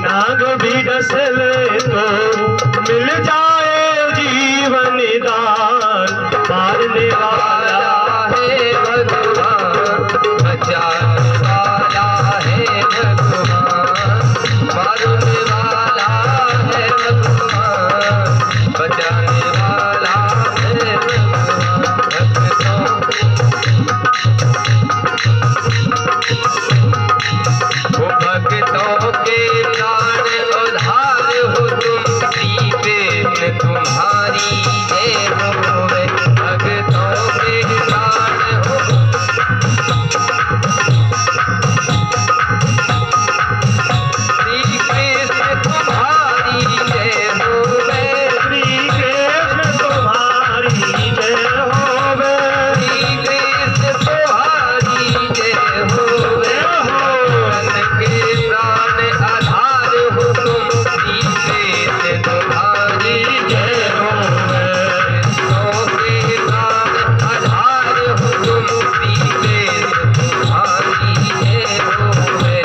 नाग भी डस ले तो मिल जाए जीवन दान, मारने वाला है भगवान, बचाने वाला है भगवान, मारने वाला है भगवान, बचाने वाला है भगवान। भक्तों के प्राण उधार हो तुम, श्री कृष्ण तुम्हारी जय होवे। भक्तों के प्राण हो श्री कृष्ण तुम्हारी जय होवे, श्री कृष्ण तुम्हारी जय होवे, श्री कृष्ण तुम्हारी जय होवे। के प्राण आधार हो तुम, श्री कृष्ण तुम्हारी जय होवे। के प्राण आधार हो तुम, श्री कृष्ण तुम्हारी जय होवे।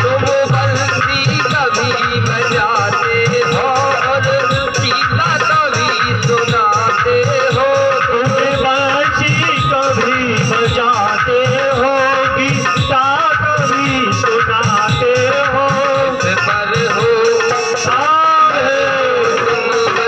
तुम बंसी कभी बजाते हो और गीता कभी सुनाते हो, तुम बांसी कभी बजाते हो, गीता कभी सुनाते हो, पर हो तुम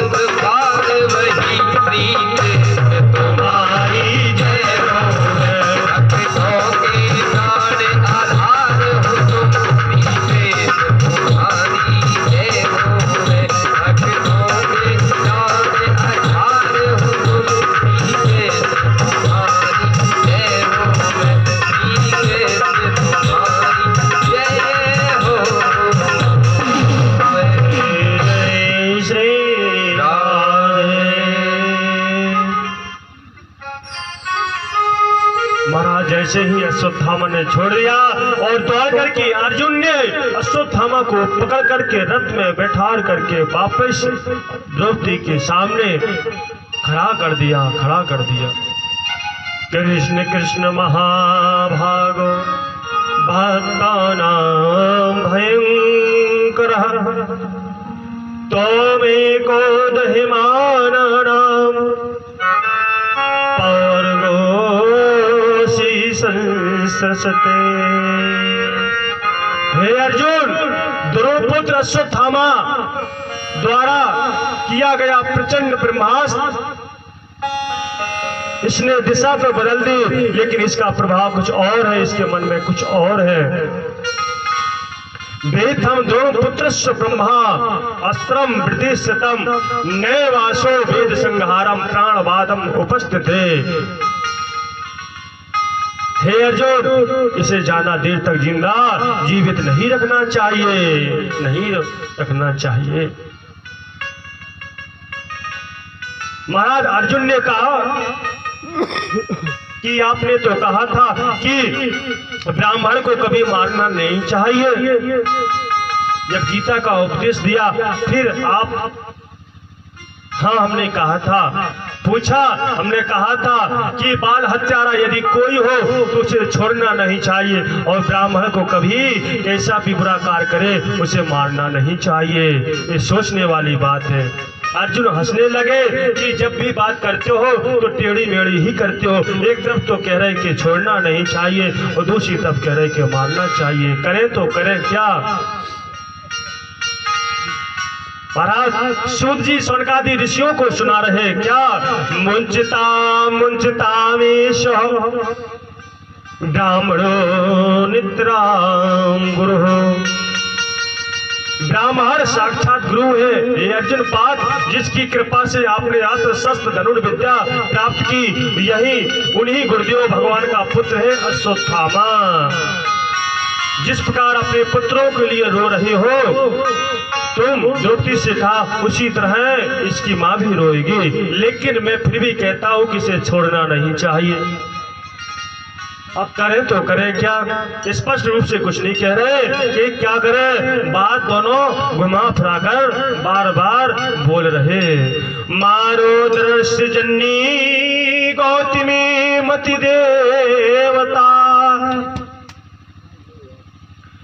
बस पार वही, श्री कृष्ण तुम्हारी जय होवे। भक्तों के प्राण आधार हो तुम, श्री कृष्ण तुम्हारी जय होवे। भक्तों के प्राण आधार हो तुम, श्री कृष्ण तुम्हारी जय होवे। श्री कृष्ण तुम्हारी जय होवे। जय श्री राधे। महाराज जैसे ही अश्वत्थामा ने छोड़ दिया और दौड़ करके अर्जुन ने अश्वत्थामा को पकड़ करके रथ में बैठा करके वापस द्रौपदी के सामने खड़ा कर दिया। कृष्ण कृष्ण महाभागो भक्तानां भयंकरः, त्वमेको दहिमानानां पर्गोसि संसृसते। हे अर्जुन, द्रौपदी अश्वत्थामा द्वारा किया गया प्रचंड ब्रह्मास्त्र इसने दिशा तो बदल दी, लेकिन इसका प्रभाव कुछ और है, इसके मन में कुछ और है। वेदम द्रोणपुत्रस्य ब्रह्मा अस्त्रम वृद्धिशतम नैवासो वेद संहारम प्राणवादम उपस्थिते। हे अर्जुन, इसे ज्यादा देर तक जिंदा जीवित नहीं रखना चाहिए। महाराज अर्जुन ने कहा कि आपने तो कहा था कि ब्राह्मण को कभी मारना नहीं चाहिए। जब गीता का उपदेश दिया फिर आप, हाँ हमने कहा था, पूछा, हमने कहा था कि बाल हत्यारा यदि कोई हो तो उसे छोड़ना नहीं चाहिए और ब्राह्मण को कभी ऐसा भी बुरा कार्य करे उसे मारना नहीं चाहिए। ये सोचने वाली बात है। अर्जुन हंसने लगे कि जब भी बात करते हो तो टेढ़ी मेढ़ी ही करते हो। एक तरफ तो कह रहे कि छोड़ना नहीं चाहिए और दूसरी तरफ कह रहे कि मारना चाहिए। करें तो करें क्या? महाराज सूत जी सौनकादि ऋषियों को सुना रहे क्या? मुंचता मुंचतामेश ब्राह्मणो निद्रां गुरु। ब्राह्मण साक्षात गुरु है। ये अर्जुन पाद जिसकी कृपा से आपने अस्त्र शस्त्र धनुर्विद्या प्राप्त की, यही उन्हीं गुरुदेव भगवान का पुत्र है अश्वत्थामा। जिस प्रकार अपने पुत्रों के लिए रो रहे हो तुम, द्रौपदी से कहा, उसी तरह इसकी माँ भी रोएगी। लेकिन मैं फिर भी कहता हूँ कि इसे छोड़ना नहीं चाहिए। अब करें तो करें क्या? स्पष्ट रूप से कुछ नहीं कह रहे कि क्या करें। बात दोनों घुमा फिरा कर बार बार बोल रहे। मारो दृश्य जन्नी गौतमी मति देवता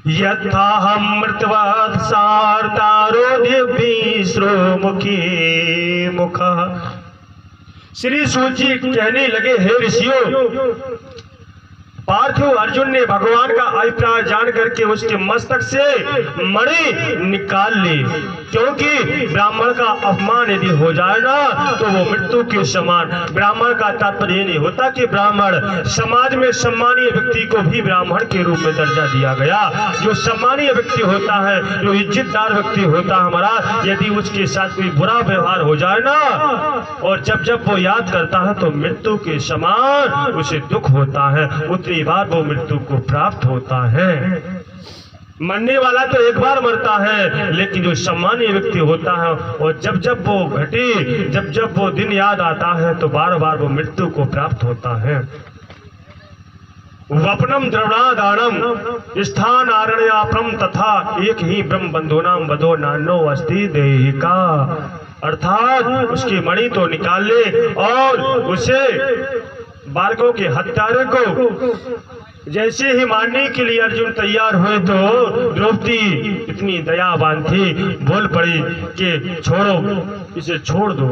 यथा मृतवत् सारतारो दिव्य मुखी मुख। श्री सूत जी कहने लगे, हे ऋषियों, पार्थिव अर्जुन ने भगवान का अभिप्राय जान करके उसके मस्तक से मणि निकाल ली, क्योंकि ब्राह्मण का अपमान यदि हो जाए ना तो वो मृत्यु के समान। ब्राह्मण का तात्पर्य नहीं होता कि ब्राह्मण, समाज में सम्मानीय व्यक्ति को भी ब्राह्मण के रूप में दर्जा दिया गया। जो सम्मानीय व्यक्ति होता है, जो इज्जतदार व्यक्ति होता है हमारा, यदि उसके साथ कोई बुरा व्यवहार हो जाए ना, और जब वो याद करता है तो मृत्यु के समान उसे दुख होता है, उतनी बार वो मृत्यु को प्राप्त होता है। मरने वाला तो एक बार मरता है, लेकिन जो सम्मानीय व्यक्ति होता है, और जब वो घटे, जब वो दिन याद आता है तो बार बार वो मृत्यु को प्राप्त होता है। वपनम द्रवणादानम स्थान आरण्याप्रम तथा एक ही ब्रह्म बंधुनाम बधो नानो अस्ति देहिका। अर्थात उसकी मणि तो निकाल ले, और उसे बालकों के हत्यारे को जैसे ही मारने के लिए अर्जुन तैयार हुए तो द्रौपदी इतनी दयावान थी, बोल पड़ी कि छोड़ो, इसे छोड़ दो।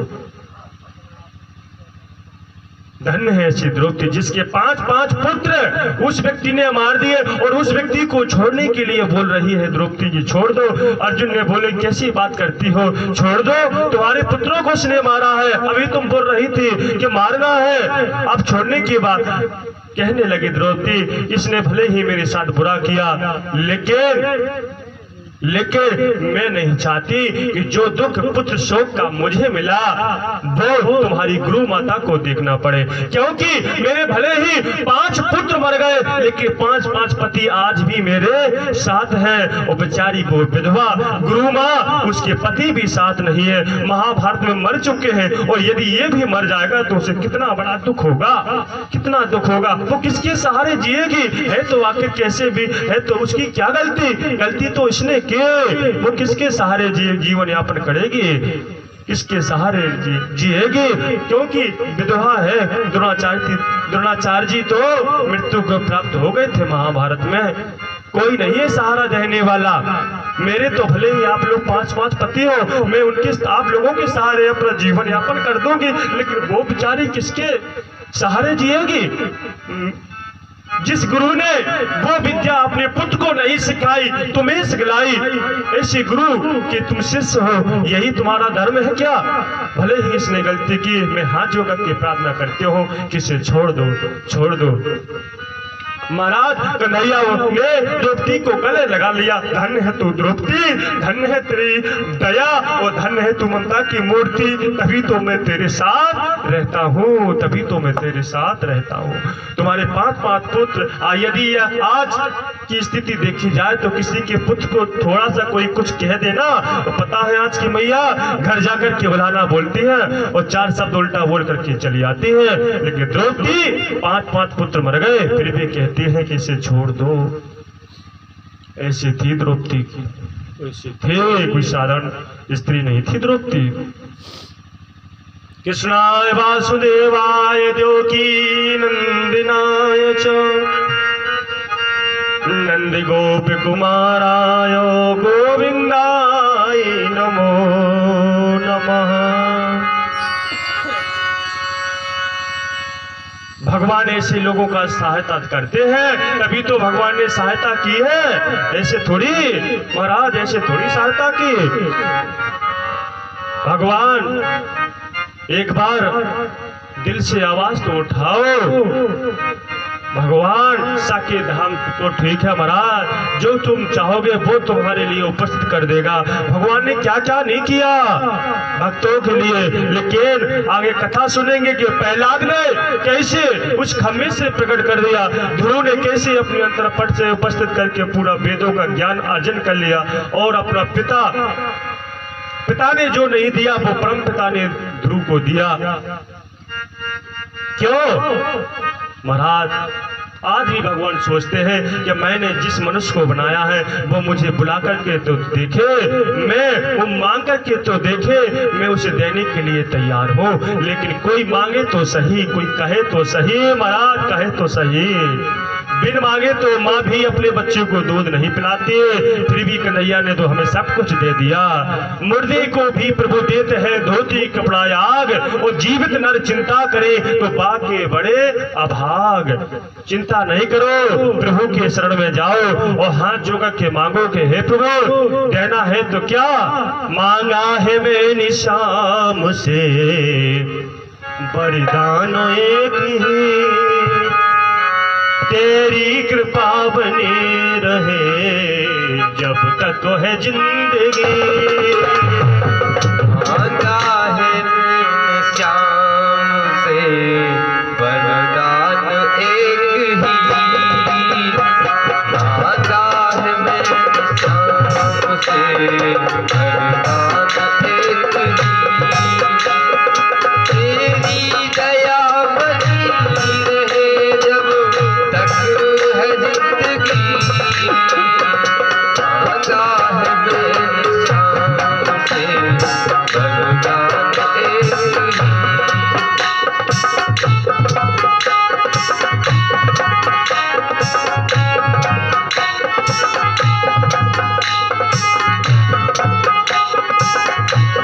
धन्य है ऐसी द्रौपदी जिसके 5 पुत्र उस व्यक्ति ने मार दिए, और उस व्यक्ति को छोड़ने के लिए बोल रही है, द्रौपदी जी छोड़ दो। अर्जुन ने बोले, कैसी बात करती हो, छोड़ दो, तुम्हारे पुत्रों को उसने मारा है, अभी तुम बोल रही थी कि मारना है, अब छोड़ने की बात। कहने लगी द्रौपदी, इसने भले ही मेरे साथ बुरा किया, लेकिन मैं नहीं चाहती कि जो दुख पुत्र शोक का मुझे मिला वो तुम्हारी गुरु माता को देखना पड़े, क्योंकि मेरे भले ही 5 पुत्र मर गए, लेकिन 5 पति आज भी मेरे साथ हैं। और बेचारी वो विधवा गुरु माँ, उसके पति भी साथ नहीं है, महाभारत में मर चुके हैं, और यदि ये भी मर जाएगा तो उसे कितना बड़ा दुख होगा, कितना दुख होगा। वो किसके सहारे जिएगी? है तो आखिर कैसे भी है, तो उसकी क्या गलती तो इसने वो किसके सहारे जीवन यापन करेगी, किसके सहारे जिएगी? क्योंकि विधवा है। द्रोणाचार्य जी तो मृत्यु को प्राप्त हो गए थे महाभारत में, कोई नहीं है सहारा देने वाला। मेरे तो भले ही आप लोग 5 पति हो, मैं उनके आप लोगों के सहारे अपना जीवन यापन कर दूंगी, लेकिन वो बेचारी किसके सहारे जिएगी? जिस गुरु ने वो विद्या अपने पुत्र को नहीं सिखाई, तुम्हें सिखलाई, ऐसे गुरु कि तुम शिष्य हो, यही तुम्हारा धर्म है क्या? भले ही इसने गलती की, मैं हाथ जोड़ करके प्रार्थना करती हूँ कि इसे छोड़ दो। महाराज कन्हैया ने द्रौपदी को गले लगा लिया। धन्य है तू द्रौपदी, धन्य है तेरी दया, और धन्य है तू ममता की मूर्ति, तभी तो मैं तेरे साथ रहता हूँ, तुम्हारे 5 पुत्र। यदि आज की स्थिति देखी जाए तो किसी के पुत्र को थोड़ा सा कोई कुछ कह देना तो पता है आज की मैया घर जाकर के बुलाना बोलती है, और 4 शब्द उल्टा बोल करके चली आती है। लेकिन द्रौपदी 5 पुत्र मर गए, फिर भी कहती है कि इसे छोड़ दो। ऐसी थी द्रौपदी की, ऐसी थी, कोई साधारण स्त्री नहीं थी द्रौपदी। कृष्णाय वासुदेवाय देवकी नंदनाय च नंद गोप कुमाराय गोविंदाय नमो नमः। भगवान ऐसे लोगों का सहायता करते हैं, तभी तो भगवान ने सहायता की है, ऐसे थोड़ी महाराज, ऐसे थोड़ी सहायता की। भगवान एक बार दिल से आवाज तो उठाओ, भगवान साके धाम तो ठीक है महाराज, जो तुम चाहोगे वो तुम्हारे लिए उपस्थित कर देगा। भगवान ने क्या क्या नहीं किया भक्तों के लिए। लेकिन आगे कथा सुनेंगे कि प्रहलाद ने कैसे उस खम्भे से प्रकट कर दिया, ध्रुव ने कैसे अपने अंतरपट से उपस्थित करके पूरा वेदों का ज्ञान अर्जन कर लिया, और अपना पिता ने जो नहीं दिया वो परम पिता ने ध्रुव को दिया। क्यों महाराज? आज भी भगवान सोचते हैं कि मैंने जिस मनुष्य को बनाया है वो मुझे बुला करके तो देखे, मैं वो मांग करके तो देखे, मैं उसे देने के लिए तैयार हूँ। लेकिन कोई मांगे तो सही, कोई कहे तो सही, महाराज कहे तो सही। बिन मांगे तो माँ भी अपने बच्चे को दूध नहीं पिलाती है, फिर भी कन्हैया ने तो हमें सब कुछ दे दिया। मुर्दे को भी प्रभु देते हैं धोती कपड़ा आग, और जीवित नर चिंता करे तो बाके बड़े अभाग। चिंता नहीं करो, प्रभु के शरण में जाओ और हाथ जोड़ के मांगो कि हे प्रभु देना है तो क्या मांगा है मैंने शाम से, वरदान एक ही तेरी कृपा बनी रहे जब तक है जिंदगी। मांगा है मैंने श्याम से वरदान एक ही, मांगा है मैंने श्याम से